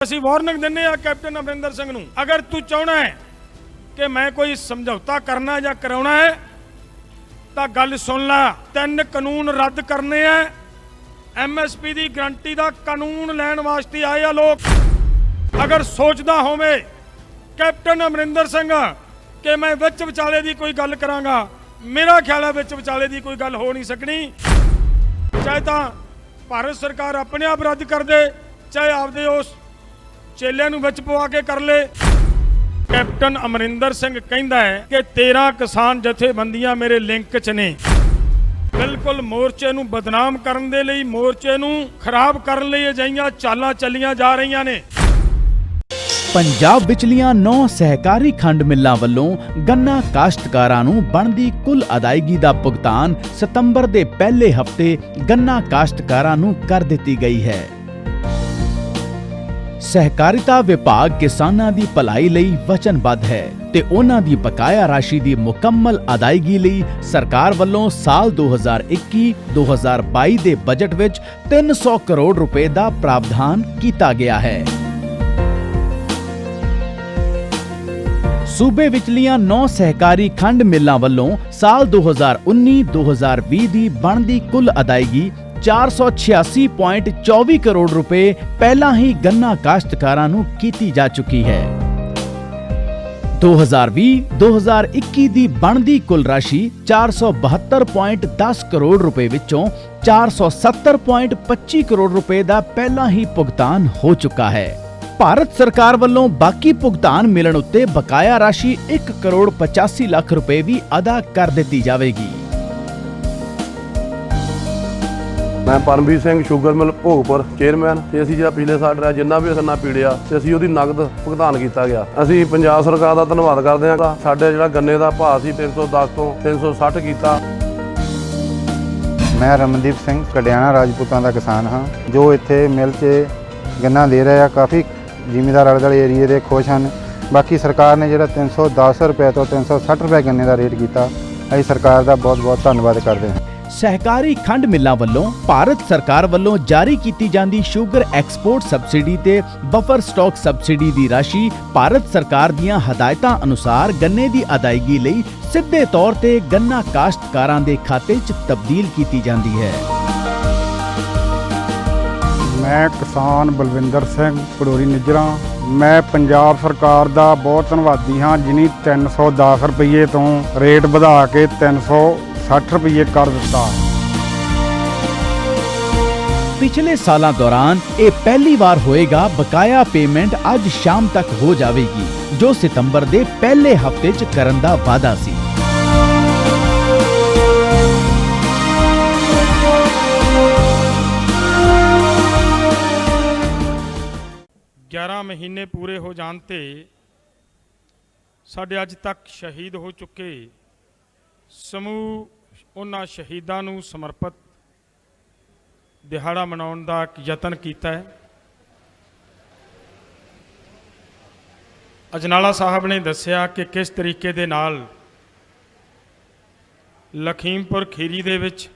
ਅਸੀਂ ਵਾਰਨਿੰਗ ਦਿੰਨੇ ਆ ਕੈਪਟਨ ਅਮਰਿੰਦਰ ਸਿੰਘ ਨੂੰ, ਅਗਰ ਤੂੰ ਚਾਹਣਾ ਹੈ ਕਿ ਮੈਂ ਕੋਈ ਸਮਝੌਤਾ ਕਰਨਾ ਜਾਂ ਕਰਾਉਣਾ ਹੈ ਤਾਂ ਗੱਲ ਸੁਣ ਲੈ। 3 ਕਾਨੂੰਨ ਰੱਦ ਕਰਨੇ ਆ। ਐਮਐਸਪੀ ਦੀ ਗਰੰਟੀ ਦਾ ਕਾਨੂੰਨ ਲੈਣ ਵਾਸਤੇ ਆਏ ਆ ਲੋਕ। ਅਗਰ ਸੋਚਦਾ ਹੋਵੇ ਕੈਪਟਨ ਅਮਰਿੰਦਰ ਸਿੰਘ ਕਿ ਮੈਂ ਵਿੱਚ ਵਿਚਾਲੇ ਦੀ ਕੋਈ ਗੱਲ ਕਰਾਂਗਾ, ਮੇਰਾ ਖਿਆਲ ਹੈ ਵਿੱਚ ਵਿਚਾਲੇ ਦੀ ਕੋਈ ਗੱਲ ਹੋ ਨਹੀਂ ਸਕਣੀ। ਚਾਹੇ ਤਾਂ ਭਾਰਤ ਸਰਕਾਰ ਆਪਣੇ ਆਪ ਰੱਦ ਕਰ ਦੇ, ਚਾਹੇ ਆਪਦੇ ਉਸ ਚੇਲਿਆਂ ਨੂੰ ਵਿੱਚ ਪਵਾ ਕੇ ਕਰ ਲੈ। ਕੈਪਟਨ ਅਮਰਿੰਦਰ ਸਿੰਘ ਕਹਿੰਦਾ ਹੈ ਕਿ 13 ਕਿਸਾਨ ਜਥੇਬੰਦੀਆਂ ਮੇਰੇ ਲਿੰਕ 'ਚ ਨੇ। ਬਿਲਕੁਲ ਮੋਰਚੇ ਨੂੰ ਬਦਨਾਮ ਕਰਨ ਦੇ ਲਈ, ਮੋਰਚੇ ਨੂੰ ਖਰਾਬ ਕਰਨ ਲਈ ਅਜਿਹੀਆਂ ਚਾਲਾਂ ਚੱਲੀਆਂ ਜਾ ਰਹੀਆਂ ਨੇ। ਪੰਜਾਬ ਵਿਚਲੀਆਂ 9 ਸਹਿਕਾਰੀ ਖੰਡ ਮਿੱਲਾਂ ਵੱਲੋਂ ਗੰਨਾ ਕਾਸ਼ਤਕਾਰਾਂ ਨੂੰ ਬਣਦੀ ਕੁੱਲ ਅਦਾਇਗੀ ਦਾ ਭੁਗਤਾਨ ਸਤੰਬਰ ਦੇ ਪਹਿਲੇ ਹਫ਼ਤੇ ਗੰਨਾ ਕਾਸ਼ਤਕਾਰਾਂ ਨੂੰ ਕਰ ਦਿੱਤੀ ਗਈ ਹੈ। ਸਹਿਕਾਰਿਤਾ ਵਿਭਾਗ ਕਿਸਾਨਾਂ ਦੀ ਭਲਾਈ ਲਈ ਵਚਨਬੱਧ ਹੈ ਤੇ ਉਹਨਾਂ ਦੀ ਬਕਾਇਆ ਰਾਸ਼ੀ ਦੀ ਮੁਕੰਮਲ ਅਦਾਇਗੀ ਲਈ ਸਰਕਾਰ ਵੱਲੋਂ ਸਾਲ 2021-2022 ਦੇ ਬਜਟ ਵਿੱਚ 300 ਕਰੋੜ ਰੁਪਏ ਦਾ ਪ੍ਰਾਵਧਾਨ ਕੀਤਾ ਗਿਆ ਹੈ। ਸੂਬੇ ਵਿਚਲੀਆਂ 9 ਸਹਿਕਾਰੀ ਖੰਡ ਮਿੱਲਾਂ ਵੱਲੋਂ ਸਾਲ 2019-2020 ਦੀ ਬਣਦੀ ਕੁੱਲ ਅਦਾਇਗੀ 486.24 ਕਰੋੜ ਰੁਪਏ ਪਹਿਲਾਂ ਹੀ ਗੰਨਾ ਕਾਸ਼ਤਕਾਰਾਂ ਨੂੰ ਕੀਤੀ ਜਾ ਚੁੱਕੀ ਹੈ। 2020-2021 ਦੀ ਬਣਦੀ ਕੁੱਲ ਰਾਸ਼ੀ 472.10 ਕਰੋੜ ਰੁਪਏ ਵਿੱਚੋਂ 470.25 ਕਰੋੜ ਰੁਪਏ ਦਾ ਪਹਿਲਾਂ ਹੀ ਭੁਗਤਾਨ ਹੋ ਚੁੱਕਾ ਹੈ। ਭਾਰਤ ਸਰਕਾਰ ਵੱਲੋਂ ਬਾਕੀ ਭੁਗਤਾਨ ਮਿਲਣ ਉੱਤੇ ਬਕਾਇਆ ਰਾਸ਼ੀ 1 ਕਰੋੜ 85 ਲੱਖ ਰੁਪਏ ਵੀ ਅਦਾ ਕਰ ਦਿੱਤੀ ਜਾਵੇਗੀ। मैं Paramvir Singh sugar mill Bhogpur chairman ते असीं जिहड़ा पिछले साल जिन्ना भी गन्ना पीड़िया ते असीं उहदी नगद भुगतान किया गया। असीं पंजाब सरकार दा धन्नवाद करदे हां। साडे जिहड़ा गन्ने दा भाव सी 310 ਤੋਂ 360 ਕੀਤਾ। मैं रमनदीप सिंह कडियाना राजपूतां दा किसान हाँ, जो इत्थे मिल च गन्ना दे रहे हैं। काफ़ी ਜ਼ਿਮੀਂਦਾਰ ਆਲੇ ਦੁਆਲੇ ਏਰੀਏ ਦੇ ਖੁਸ਼ ਹਨ। ਬਾਕੀ ਸਰਕਾਰ ਨੇ ਜਿਹੜਾ 310 ਰੁਪਏ ਤੋਂ 360 ਰੁਪਏ ਗੰਨੇ ਦਾ ਰੇਟ ਕੀਤਾ, ਅਸੀਂ ਸਰਕਾਰ ਦਾ ਬਹੁਤ-ਬਹੁਤ ਧੰਨਵਾਦ ਕਰਦੇ ਹਾਂ। ਸਹਿਕਾਰੀ ਖੰਡ ਮਿੱਲਾਂ ਵੱਲੋਂ ਭਾਰਤ ਸਰਕਾਰ ਵੱਲੋਂ ਜਾਰੀ ਕੀਤੀ ਜਾਂਦੀ ਸ਼ੂਗਰ ਐਕਸਪੋਰਟ ਸਬਸਿਡੀ ਤੇ ਬਫਰ ਸਟਾਕ ਸਬਸਿਡੀ ਦੀ ਰਾਸ਼ੀ ਭਾਰਤ ਸਰਕਾਰ ਦੀਆਂ ਹਦਾਇਤਾਂ ਅਨੁਸਾਰ ਗੰਨੇ ਦੀ ਅਦਾਇਗੀ ਲਈ ਸਿੱਧੇ ਤੌਰ ਤੇ ਗੰਨਾ ਕਾਸ਼ਤਕਾਰਾਂ ਦੇ ਖਾਤੇ 'ਚ ਤਬਦੀਲ ਕੀਤੀ ਜਾਂਦੀ ਹੈ। मैं किसान बलविंदर सिंह पडोरी निजरा। मैं पंजाब सरकार दा बहुत धन्नवादी हाँ, जिन्हें 310 रुपये तो रेट बढ़ा के 360 रुपये कर दिता। पिछले सालों दौरान ये पहली बार होएगा बकाया पेमेंट अज शाम तक हो जाएगी, जो सितंबर दे पहले हफ्ते च करन दा वादा सी। महीने पूरे हो जाते साढ़े अज तक शहीद हो चुके समूह उन्हां शहीदां नूं समर्पित दिहाड़ा मनाउण दा एक यतन कीता है। अजनाला साहब ने दस्सिया कि किस तरीके दे नाल लखीमपुर खीरी दे विच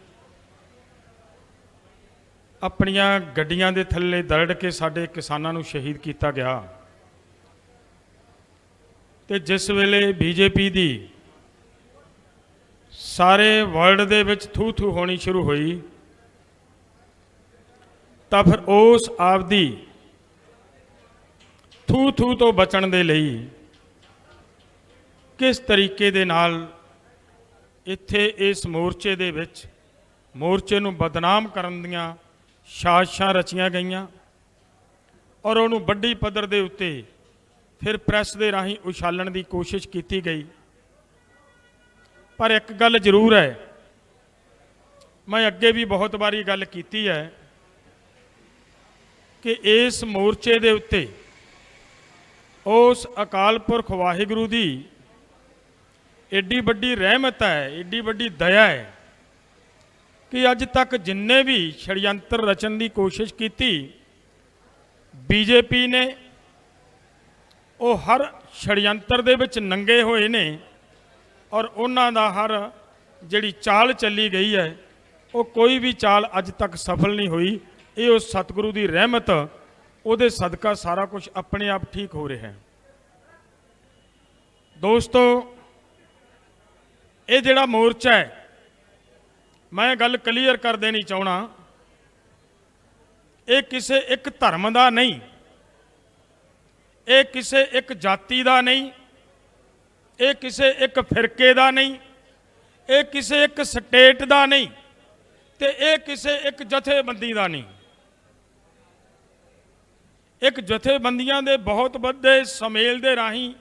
अपनियां गड्डियां दे थल्ले दरड़ के साडे किसानां नूं शहीद किया गया। ते जिस वेले बीजेपी दी सारे वर्ल्ड दे विच थू थू होनी शुरू हुई, तां फिर उस आपदी थू थू तो बचण दे लई किस तरीके दे नाल इत्थे इस मोर्चे दे विच मोर्चे नूं बदनाम करन दियां साजिशां रचियां गईयां और उन्होंने वड्डी पद्धर दे उत्ते फिर प्रैस दे राही उछालण की कोशिश की गई। पर एक गल जरूर है, मैं अगे भी बहुत बारी गल की है कि इस मोर्चे दे उत्ते उस अकाल पुरख वाहिगुरू दी एडी वड्डी रहमत है, एडी वड्डी दया है कि अज तक जिन्ने भी षडयंत्र रचन की कोशिश की बीजेपी ने वो हर षडयंत्र दे विच नंगे होए ने और उन्हां दा हर जिहड़ी चाल चली गई है वो कोई भी चाल अज तक सफल नहीं हुई। ये उस सतगुरु की रहमत ਉਹਦੇ ਸਦਕਾ ਸਾਰਾ ਕੁਝ ਆਪਣੇ ਆਪ ਠੀਕ ਹੋ ਰਿਹਾ ਹੈ। ਦੋਸਤੋ, ਇਹ ਜਿਹੜਾ ਮੋਰਚਾ ਹੈ, ਮੈਂ ਗੱਲ ਕਲੀਅਰ ਕਰ ਦੇਣੀ ਚਾਹਣਾ, ਇਹ ਕਿਸੇ ਇੱਕ ਧਰਮ ਦਾ ਨਹੀਂ, ਇਹ ਕਿਸੇ ਇੱਕ ਜਾਤੀ ਦਾ ਨਹੀਂ, ਇਹ ਕਿਸੇ ਇੱਕ ਫਿਰਕੇ ਦਾ ਨਹੀਂ, ਇਹ ਕਿਸੇ ਇੱਕ ਸਟੇਟ ਦਾ ਨਹੀਂ, ਤੇ ਇਹ ਕਿਸੇ ਇੱਕ ਜਥੇਬੰਦੀ ਦਾ ਨਹੀਂ। ਇੱਕ ਜਥੇਬੰਦੀਆਂ ਦੇ ਬਹੁਤ ਵੱਡੇ ਸੁਮੇਲ ਦੇ ਰਾਹੀਂ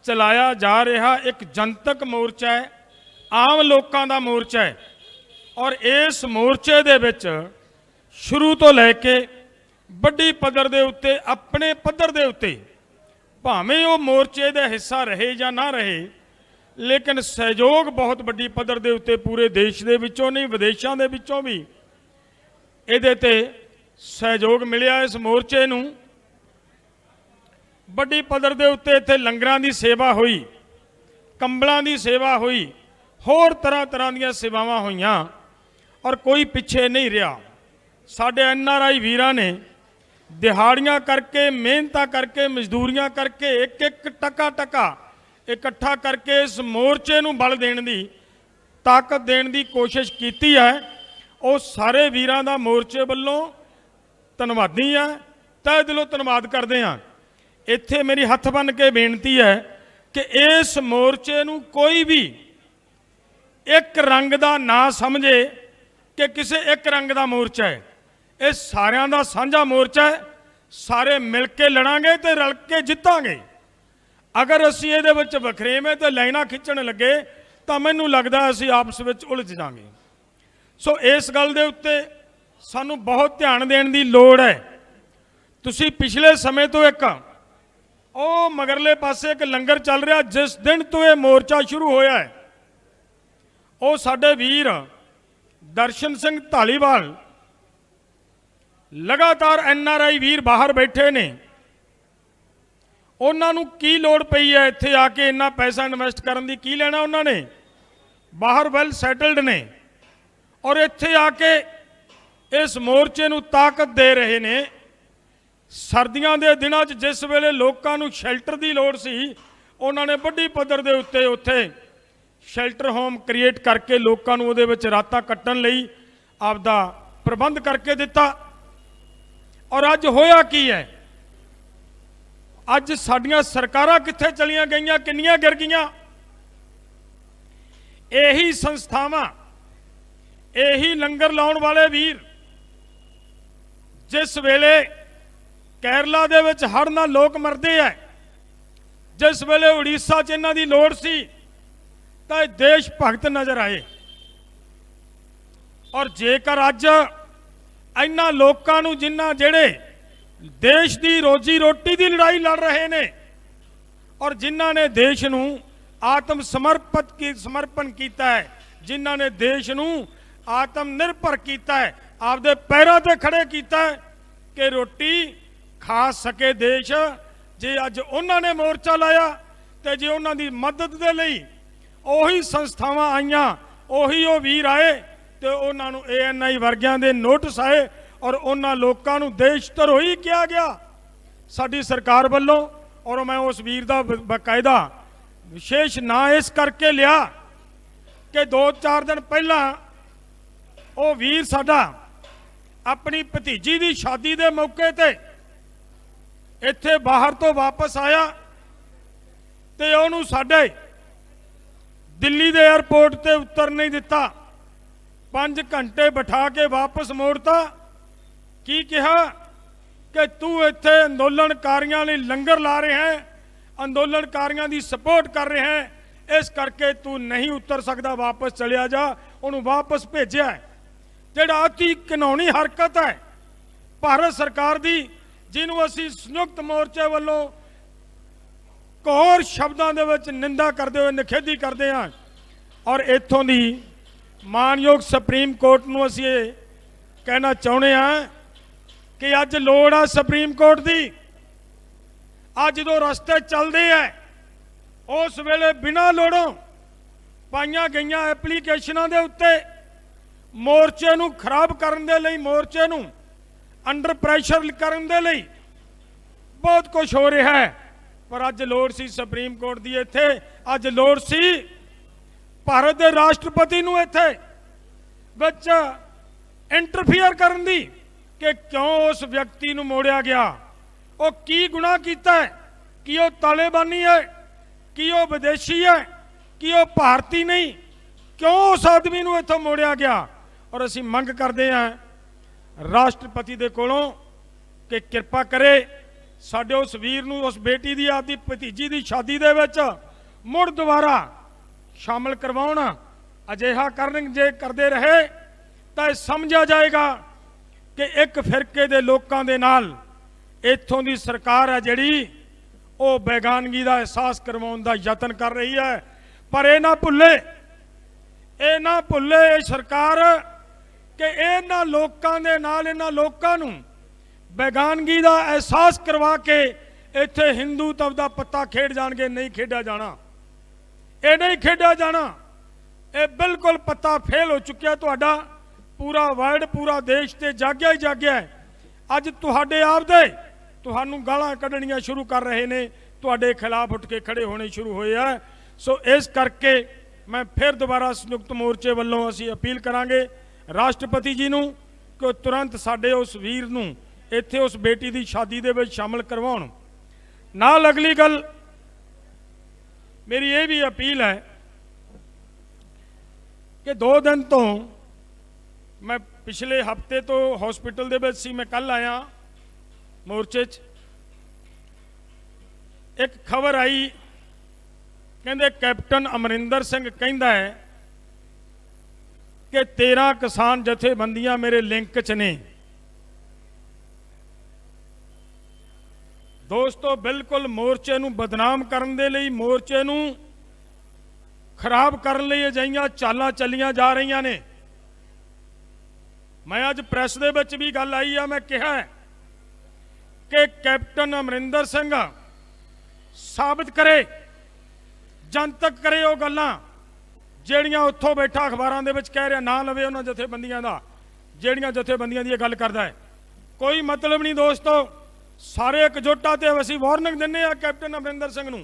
ਚਲਾਇਆ ਜਾ ਰਿਹਾ ਇੱਕ ਜਨਤਕ ਮੋਰਚਾ ਹੈ, ਆਮ ਲੋਕਾਂ ਦਾ ਮੋਰਚਾ ਹੈ। ਔਰ ਇਸ ਮੋਰਚੇ ਦੇ ਵਿੱਚ ਸ਼ੁਰੂ ਤੋਂ ਲੈ ਕੇ ਵੱਡੀ ਪੱਧਰ ਦੇ ਉੱਤੇ, ਆਪਣੇ ਪੱਧਰ ਦੇ ਉੱਤੇ, ਭਾਵੇਂ ਉਹ ਮੋਰਚੇ ਦਾ ਹਿੱਸਾ ਰਹੇ ਜਾਂ ਨਾ ਰਹੇ, ਲੇਕਿਨ ਸਹਿਯੋਗ ਬਹੁਤ ਵੱਡੀ ਪੱਧਰ ਦੇ ਉੱਤੇ ਪੂਰੇ ਦੇਸ਼ ਦੇ ਵਿੱਚੋਂ ਨਹੀਂ, ਵਿਦੇਸ਼ਾਂ ਦੇ ਵਿੱਚੋਂ ਵੀ ਇਹਦੇ ਤੇ ਸਹਿਯੋਗ ਮਿਲਿਆ। ਇਸ ਮੋਰਚੇ ਨੂੰ ਵੱਡੀ ਪੱਧਰ ਦੇ ਉੱਤੇ ਇੱਥੇ ਲੰਗਰਾਂ ਦੀ ਸੇਵਾ ਹੋਈ, ਕੰਬਲਾਂ ਦੀ ਸੇਵਾ ਹੋਈ, ਹੋਰ ਤਰ੍ਹਾਂ ਤਰ੍ਹਾਂ ਦੀਆਂ ਸੇਵਾਵਾਂ ਹੋਈਆਂ, ਔਰ ਕੋਈ ਪਿੱਛੇ ਨਹੀਂ ਰਿਹਾ। ਸਾਡੇ NRI ਵੀਰਾਂ ਨੇ ਦਿਹਾੜੀਆਂ ਕਰਕੇ, ਮਿਹਨਤਾਂ ਕਰਕੇ, ਮਜ਼ਦੂਰੀਆਂ ਕਰਕੇ, ਇੱਕ ਇੱਕ ਟਕਾ ਇਕੱਠਾ ਕਰਕੇ ਇਸ ਮੋਰਚੇ ਨੂੰ ਬਲ ਦੇਣ ਦੀ, ਤਾਕਤ ਦੇਣ ਦੀ ਕੋਸ਼ਿਸ਼ ਕੀਤੀ ਹੈ। ਉਹ ਸਾਰੇ ਵੀਰਾਂ ਦਾ ਮੋਰਚੇ ਵੱਲੋਂ ਧੰਨਵਾਦੀ ਹੈ, ਤਹਿ ਦਿਲੋਂ ਧੰਨਵਾਦ ਕਰਦੇ ਹਾਂ। ਇੱਥੇ ਮੇਰੀ ਹੱਥ ਬੰਨ੍ਹ ਕੇ ਬੇਨਤੀ ਹੈ ਕਿ ਇਸ ਮੋਰਚੇ ਨੂੰ ਕੋਈ ਵੀ ਇੱਕ ਰੰਗ ਦਾ ਨਾ ਸਮਝੇ ਕਿ ਕਿਸੇ ਇੱਕ ਰੰਗ ਦਾ ਮੋਰਚਾ ਹੈ। ਇਹ ਸਾਰਿਆਂ ਦਾ ਸਾਂਝਾ ਮੋਰਚਾ ਹੈ, ਸਾਰੇ ਮਿਲ ਕੇ ਲੜਾਂਗੇ ਤੇ ਰਲ ਕੇ ਜਿੱਤਾਂਗੇ। ਅਗਰ ਅਸੀਂ ਇਹਦੇ ਵਿੱਚ ਵਖਰੇਵੇਂ ਤੇ ਲਾਈਨਾਂ ਖਿੱਚਣ ਲੱਗੇ ਤਾਂ ਮੈਨੂੰ ਲੱਗਦਾ ਅਸੀਂ ਆਪਸ ਵਿੱਚ ਉਲਝ ਜਾਵਾਂਗੇ। ਸੋ ਇਸ ਗੱਲ ਦੇ ਉੱਤੇ ਸਾਨੂੰ ਬਹੁਤ ਧਿਆਨ ਦੇਣ ਦੀ ਲੋੜ ਹੈ। ਤੁਸੀਂ ਪਿਛਲੇ ਸਮੇਂ ਤੋਂ ਇੱਕ ਉਹ ਮਗਰਲੇ ਪਾਸੇ ਇੱਕ ਲੰਗਰ ਚੱਲ ਰਿਹਾ, ਜਿਸ ਦਿਨ ਤੋਂ ਇਹ ਮੋਰਚਾ ਸ਼ੁਰੂ ਹੋਇਆ ਹੈ, ਉਹ ਸਾਡੇ ਵੀਰ ਦਰਸ਼ਨ ਸਿੰਘ ਧਾਲੀਵਾਲ, ਲਗਾਤਾਰ NRI ਵੀਰ ਬਾਹਰ ਬੈਠੇ ਨੇ, ਉਹਨਾਂ ਨੂੰ ਕੀ ਲੋੜ ਪਈ ਹੈ ਇੱਥੇ ਆ ਕੇ ਇੰਨਾ ਪੈਸਾ ਇਨਵੈਸਟ ਕਰਨ ਦੀ? ਕੀ ਲੈਣਾ ਉਹਨਾਂ ਨੇ? ਬਾਹਰ ਵੈਲ ਸੈਟਲਡ ਨੇ, ਔਰ ਇੱਥੇ ਆ ਕੇ ਇਸ ਮੋਰਚੇ ਨੂੰ ਤਾਕਤ ਦੇ ਰਹੇ ਨੇ। ਸਰਦੀਆਂ ਦੇ ਦਿਨਾਂ 'ਚ ਜਿਸ ਵੇਲੇ ਲੋਕਾਂ ਨੂੰ ਸ਼ੈਲਟਰ ਦੀ ਲੋੜ ਸੀ, ਉਹਨਾਂ ਨੇ ਵੱਡੀ ਪੱਧਰ ਦੇ ਉੱਤੇ ਉੱਥੇ ਸ਼ੈਲਟਰ ਹੋਮ ਕ੍ਰੀਏਟ ਕਰਕੇ ਲੋਕਾਂ ਨੂੰ ਉਹਦੇ ਵਿੱਚ ਰਾਤਾਂ ਕੱਟਣ ਲਈ ਆਪਦਾ ਪ੍ਰਬੰਧ ਕਰਕੇ ਦਿੱਤਾ। ਔਰ ਅੱਜ ਹੋਇਆ ਕੀ ਹੈ? ਅੱਜ ਸਾਡੀਆਂ ਸਰਕਾਰਾਂ ਕਿੱਥੇ ਚਲੀਆਂ ਗਈਆਂ, ਕਿੰਨੀਆਂ ਗਿਰ ਗਈਆਂ? ਇਹੀ ਸੰਸਥਾਵਾਂ, ਇਹੀ ਲੰਗਰ ਲਾਉਣ ਵਾਲੇ ਵੀਰ, ਜਿਸ ਵੇਲੇ ਕੇਰਲਾ ਦੇ ਵਿੱਚ ਹੜ੍ਹ ਨਾਲ ਲੋਕ ਮਰਦੇ ਆ, ਜਿਸ ਵੇਲੇ ਉੜੀਸਾ 'ਚ ਇਹਨਾਂ ਦੀ ਲੋੜ ਸੀ, ਤਾਂ ਇਹ ਦੇਸ਼ ਭਗਤ ਨਜ਼ਰ ਆਏ। ਔਰ ਜੇਕਰ ਅੱਜ ਇਹਨਾਂ ਲੋਕਾਂ ਨੂੰ, ਜਿਹੜੇ ਦੇਸ਼ ਦੀ ਰੋਜੀ ਰੋਟੀ ਦੀ ਲੜਾਈ ਲੜ ਰਹੇ ਨੇ, ਔਰ ਜਿਨ੍ਹਾਂ ਨੇ ਦੇਸ਼ ਨੂੰ ਆਤਮ ਸਮਰਪਣ ਕੀਤਾ ਹੈ, ਜਿਨ੍ਹਾਂ ਨੇ ਦੇਸ਼ ਨੂੰ ਆਤਮ ਨਿਰਭਰ ਕੀਤਾ ਹੈ, ਆਪਦੇ ਪੈਰਾਂ ਤੇ ਖੜੇ ਕੀਤਾ ਹੈ ਕਿ ਰੋਟੀ ਖਾ ਸਕੇ ਦੇਸ਼, ਜੇ ਅੱਜ ਉਹਨਾਂ ਨੇ ਮੋਰਚਾ ਲਾਇਆ ਤੇ ਜੇ ਉਹਨਾਂ ਦੀ ਮਦਦ ਦੇ ਲਈ ਉਹੀ ਸੰਸਥਾਵਾਂ ਆਈਆਂ, ਉਹੀ ਉਹ ਵੀਰ ਆਏ ਤੇ ਉਹਨਾਂ ਨੂੰ ANI ਵਰਗਿਆਂ ਦੇ ਨੋਟਿਸ ਆਏ, ਔਰ ਉਹਨਾਂ ਲੋਕਾਂ ਨੂੰ ਦੇਸ਼ ਧਰੋਹੀ ਕਿਹਾ ਗਿਆ ਸਾਡੀ ਸਰਕਾਰ ਵੱਲੋਂ। ਔਰ ਮੈਂ ਉਸ ਵੀਰ ਦਾ ਬਕਾਇਦਾ ਵਿਸ਼ੇਸ਼ ਨਾਂ ਇਸ ਕਰਕੇ ਲਿਆ ਕਿ 2-4 ਦਿਨ ਪਹਿਲਾਂ ਉਹ ਵੀਰ ਸਾਡਾ ਆਪਣੀ ਭਤੀਜੀ ਦੀ ਸ਼ਾਦੀ ਦੇ ਮੌਕੇ ਤੇ ਇੱਥੇ ਬਾਹਰ ਤੋਂ ਵਾਪਸ ਆਇਆ ਤੇ ਉਹਨੂੰ ਸਾਡੇ ਦਿੱਲੀ ਦੇ 에ਅਰਪੋਰਟ ਤੇ ਉਤਰ ਨਹੀਂ ਦਿੱਤਾ। 5 ਘੰਟੇ ਬਿਠਾ ਕੇ ਵਾਪਸ ਮੋੜਤਾ। ਕੀ ਕਿਹਾ ਕਿ ਤੂੰ ਇੱਥੇ ਅੰਦੋਲਨਕਾਰੀਆਂ ਲਈ ਲੰਗਰ ਲਾ ਰਿਹਾ ਹੈ, ਅੰਦੋਲਨਕਾਰੀਆਂ ਦੀ ਸਪੋਰਟ ਕਰ ਰਿਹਾ ਹੈ, ਇਸ ਕਰਕੇ ਤੂੰ ਨਹੀਂ ਉਤਰ ਸਕਦਾ, ਵਾਪਸ ਚਲਿਆ ਜਾ। ਉਹਨੂੰ ਵਾਪਸ ਭੇਜਿਆ। ਜਿਹੜਾ ਅਤੀ ਘਿਨੌਣੀ ਹਰਕਤ ਹੈ ਭਾਰਤ ਸਰਕਾਰ ਦੀ, ਜਿਹਨੂੰ ਅਸੀਂ ਸੰਯੁਕਤ ਮੋਰਚੇ ਵੱਲੋਂ ਕੌਰ ਸ਼ਬਦਾਂ ਦੇ ਵਿੱਚ ਨਿੰਦਾ ਕਰਦੇ ਹੋਏ ਨਿਖੇਧੀ ਕਰਦੇ ਹਾਂ। ਔਰ ਇੱਥੋਂ ਦੀ ਮਾਨਯੋਗ ਸੁਪਰੀਮ ਕੋਰਟ ਨੂੰ ਅਸੀਂ ਇਹ ਕਹਿਣਾ ਚਾਹੁੰਦੇ ਹਾਂ ਕਿ ਅੱਜ ਲੋੜ ਆ ਸੁਪਰੀਮ ਕੋਰਟ ਦੀ। ਅੱਜ ਜਦੋਂ ਰਸਤੇ ਚੱਲਦੇ ਆ, ਉਸ ਵੇਲੇ ਬਿਨਾਂ ਲੋੜੋਂ ਪਾਈਆਂ ਗਈਆਂ ਐਪਲੀਕੇਸ਼ਨਾਂ ਦੇ ਉੱਤੇ ਮੋਰਚੇ ਨੂੰ ਖਰਾਬ ਕਰਨ ਦੇ ਲਈ, ਮੋਰਚੇ ਨੂੰ ਅੰਡਰ ਪ੍ਰੈਸ਼ਰ ਕਰਨ ਦੇ ਲਈ ਬਹੁਤ ਕੁਝ ਹੋ ਰਿਹਾ ਹੈ, ਪਰ ਅੱਜ ਲੋੜ ਸੀ ਸੁਪਰੀਮ ਕੋਰਟ ਦੀ ਇੱਥੇ, ਅੱਜ ਲੋੜ ਸੀ ਭਾਰਤ ਦੇ ਰਾਸ਼ਟਰਪਤੀ ਨੂੰ ਇੱਥੇ ਵਿੱਚ ਇੰਟਰਫੀਅਰ ਕਰਨ ਦੀ ਕਿ ਕਿਉਂ ਉਸ ਵਿਅਕਤੀ ਨੂੰ ਮੋੜਿਆ ਗਿਆ, ਉਹ ਕੀ ਗੁਨਾਹ ਕੀਤਾ ਹੈ, ਕੀ ਉਹ ਤਾਲਿਬਾਨੀ ਹੈ, ਕੀ ਉਹ ਵਿਦੇਸ਼ੀ ਹੈ, ਕੀ ਉਹ ਭਾਰਤੀ ਨਹੀਂ, ਕਿਉਂ ਉਸ ਆਦਮੀ ਨੂੰ ਇੱਥੋਂ ਮੋੜਿਆ ਗਿਆ। ਔਰ ਅਸੀਂ ਮੰਗ ਕਰਦੇ ਹਾਂ ਰਾਸ਼ਟਰਪਤੀ ਦੇ ਕੋਲੋਂ ਕਿ ਕਿਰਪਾ ਕਰੇ ਸਾਡੇ ਉਸ ਵੀਰ ਨੂੰ, ਉਸ ਬੇਟੀ ਦੀ, ਆਪਦੀ ਭਤੀਜੀ ਦੀ ਸ਼ਾਦੀ ਦੇ ਵਿੱਚ ਮੁੜ ਦੁਬਾਰਾ ਸ਼ਾਮਲ ਕਰਵਾਉਣ। ਅਜਿਹਾ ਕਰਨ ਜੇ ਕਰਦੇ ਰਹੇ ਤਾਂ ਇਹ ਸਮਝਿਆ ਜਾਏਗਾ ਕਿ ਇੱਕ ਫਿਰਕੇ ਦੇ ਲੋਕਾਂ ਦੇ ਨਾਲ ਇੱਥੋਂ ਦੀ ਸਰਕਾਰ ਹੈ ਜਿਹੜੀ ਉਹ ਬੇਗਾਨਗੀ ਦਾ ਅਹਿਸਾਸ ਕਰਵਾਉਣ ਦਾ ਯਤਨ ਕਰ ਰਹੀ ਹੈ। ਪਰ ਇਹ ਨਾ ਭੁੱਲੇ ਇਹ ਸਰਕਾਰ ਕਿ ਇਹਨਾਂ ਲੋਕਾਂ ਦੇ ਨਾਲ, ਇਹਨਾਂ ਲੋਕਾਂ ਨੂੰ ਬੇਗਾਨਗੀ ਦਾ ਅਹਿਸਾਸ ਕਰਵਾ ਕੇ ਇੱਥੇ ਹਿੰਦੂਤਵ ਦਾ ਪੱਤਾ ਖੇਡ ਜਾਣਗੇ। ਨਹੀਂ ਖੇਡਿਆ ਜਾਣਾ, ਇਹ ਨਹੀਂ ਖੇਡਿਆ ਜਾਣਾ। ਇਹ ਬਿਲਕੁਲ ਪੱਤਾ ਫੇਲ ਹੋ ਚੁੱਕਿਆ ਤੁਹਾਡਾ। ਪੂਰਾ ਵਰਲਡ, ਪੂਰਾ ਦੇਸ਼ ਤੇ ਜਾਗਿਆ ਹੀ ਜਾਗਿਆ ਹੈ। ਅੱਜ ਤੁਹਾਡੇ ਆਪ ਦੇ ਤੁਹਾਨੂੰ ਗਾਲਾਂ ਕੱਢਣੀਆਂ ਸ਼ੁਰੂ ਕਰ ਰਹੇ ਨੇ, ਤੁਹਾਡੇ ਖਿਲਾਫ ਉੱਠ ਕੇ ਖੜੇ ਹੋਣੇ ਸ਼ੁਰੂ ਹੋਏ ਆ। ਸੋ ਇਸ ਕਰਕੇ ਮੈਂ ਫਿਰ ਦੁਬਾਰਾ ਸੰਯੁਕਤ ਮੋਰਚੇ ਵੱਲੋਂ ਅਸੀਂ ਅਪੀਲ ਕਰਾਂਗੇ ਰਾਸ਼ਟਰਪਤੀ ਜੀ ਨੂੰ ਕਿ ਤੁਰੰਤ ਸਾਡੇ ਉਸ ਵੀਰ ਨੂੰ ਇੱਥੇ ਉਸ ਬੇਟੀ ਦੀ ਸ਼ਾਦੀ ਦੇ ਵਿੱਚ ਸ਼ਾਮਲ ਕਰਵਾਉਣ। ਨਾਲ ਅਗਲੀ ਗੱਲ ਮੇਰੀ ਇਹ ਵੀ ਅਪੀਲ ਹੈ ਕਿ 2 ਦਿਨ ਤੋਂ ਮੈਂ ਪਿਛਲੇ ਹਫਤੇ ਤੋਂ ਹਸਪੀਟਲ ਦੇ ਵਿੱਚ ਸੀ, ਮੈਂ ਕੱਲ ਆਇਆ ਮੋਰਚੇ 'ਚ। ਇੱਕ ਖਬਰ ਆਈ, ਕਹਿੰਦੇ ਕੈਪਟਨ ਅਮਰਿੰਦਰ ਸਿੰਘ ਕਹਿੰਦਾ ਹੈ ਕਿ 13 ਕਿਸਾਨ ਜਥੇਬੰਦੀਆਂ ਮੇਰੇ ਲਿੰਕ 'ਚ ਨੇ। ਦੋਸਤੋ, ਬਿਲਕੁਲ ਮੋਰਚੇ ਨੂੰ ਬਦਨਾਮ ਕਰਨ ਦੇ ਲਈ, ਮੋਰਚੇ ਨੂੰ ਖਰਾਬ ਕਰਨ ਲਈ ਅਜਿਹੀਆਂ ਚਾਲਾਂ ਚੱਲੀਆਂ ਜਾ ਰਹੀਆਂ ਨੇ। ਮੈਂ ਅੱਜ ਪ੍ਰੈਸ ਦੇ ਵਿੱਚ ਵੀ ਗੱਲ ਆਈ ਆ, ਮੈਂ ਕਿਹਾ ਕਿ ਕੈਪਟਨ ਅਮਰਿੰਦਰ ਸਿੰਘ ਸਾਬਤ ਕਰੇ, ਜਨਤਕ ਕਰੇ ਉਹ ਗੱਲਾਂ ਜਿਹੜੀਆਂ ਉੱਥੋਂ ਬੈਠਾ ਅਖਬਾਰਾਂ ਦੇ ਵਿੱਚ ਕਹਿ ਰਿਹਾ, ਨਾ ਲਵੇ ਉਹਨਾਂ ਜਥੇਬੰਦੀਆਂ ਦਾ, ਜਿਹੜੀਆਂ ਜਥੇਬੰਦੀਆਂ ਦੀ ਇਹ ਗੱਲ ਕਰਦਾ ਹੈ। ਕੋਈ ਮਤਲਬ ਨਹੀਂ ਦੋਸਤੋ। ਸਾਰੇ ਇਕਜੁੱਟਾ ਤੇ ਅਸੀਂ ਵਾਰਨਿੰਗ ਦਿੰਦੇ ਆ ਕੈਪਟਨ ਅਮਰਿੰਦਰ ਸਿੰਘ ਨੂੰ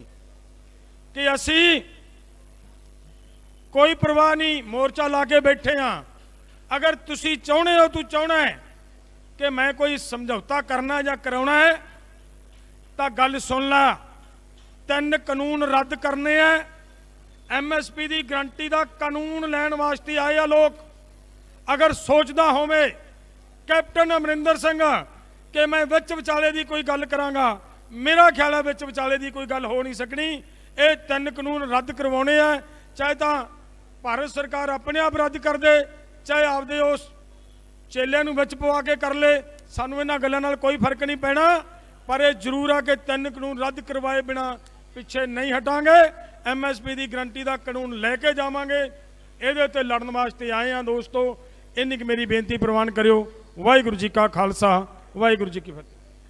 ਕਿ ਅਸੀਂ ਕੋਈ ਪਰਵਾਹ ਨਹੀਂ, ਮੋਰਚਾ ਲਾ ਕੇ ਬੈਠੇ ਆ। ਅਗਰ ਤੁਸੀਂ ਚਾਹੁੰਦੇ ਹੋ, ਤੂੰ ਚਾਹੁੰਦਾ ਹੈ ਕਿ ਮੈਂ ਕੋਈ ਸਮਝੌਤਾ ਕਰਨਾ ਜਾਂ ਕਰਾਉਣਾ ਹੈ ਤਾਂ ਗੱਲ ਸੁਣ ਲੈ। 3 ਕਾਨੂੰਨ ਰੱਦ ਕਰਨੇ ਆ। MSP ਦੀ ਗਰੰਟੀ ਦਾ ਕਾਨੂੰਨ ਲੈਣ ਵਾਸਤੇ ਆਏ ਆ ਲੋਕ। ਅਗਰ ਸੋਚਦਾ ਹੋਵੇ ਕੈਪਟਨ ਅਮਰਿੰਦਰ ਸਿੰਘ ਕਿ ਮੈਂ ਵਿੱਚ ਵਿਚਾਲੇ ਦੀ ਕੋਈ ਗੱਲ ਕਰਾਂਗਾ, ਮੇਰਾ ਖਿਆਲ ਹੈ ਵਿੱਚ ਵਿਚਾਲੇ ਦੀ ਕੋਈ ਗੱਲ ਹੋ ਨਹੀਂ ਸਕਣੀ। ਇਹ 3 ਕਾਨੂੰਨ ਰੱਦ ਕਰਵਾਉਣੇ ਆ, ਚਾਹੇ ਤਾਂ ਭਾਰਤ ਸਰਕਾਰ ਆਪਣੇ ਆਪ ਰੱਦ ਕਰ ਦੇ, ਚਾਹੇ ਆਪਦੇ ਉਸ ਚੇਲਿਆਂ ਨੂੰ ਵਿੱਚ ਪਵਾ ਕੇ ਕਰ ਲੈ। ਸਾਨੂੰ ਇਹਨਾਂ ਗੱਲਾਂ ਨਾਲ ਕੋਈ ਫਰਕ ਨਹੀਂ ਪੈਣਾ, ਪਰ ਇਹ ਜ਼ਰੂਰ ਆ ਕਿ 3 ਕਾਨੂੰਨ ਰੱਦ ਕਰਵਾਏ ਬਿਨਾ ਪਿੱਛੇ ਨਹੀਂ ਹਟਾਂਗੇ। MSP ਦੀ ਗਰੰਟੀ ਦਾ ਕਾਨੂੰਨ ਲੈ ਕੇ ਜਾਵਾਂਗੇ। ਇਹਦੇ ਤੇ ਲੜਨ ਵਾਸਤੇ ਆਏ ਆ ਦੋਸਤੋ। ਇੰਨੀ ਕਿ ਮੇਰੀ ਬੇਨਤੀ ਪ੍ਰਵਾਨ ਕਰਿਓ। ਵਾਹਿਗੁਰੂ ਜੀ ਕਾ ਖਾਲਸਾ, ਵਾਹਿਗੁਰੂ ਜੀ ਕੀ ਫਤਿਹ।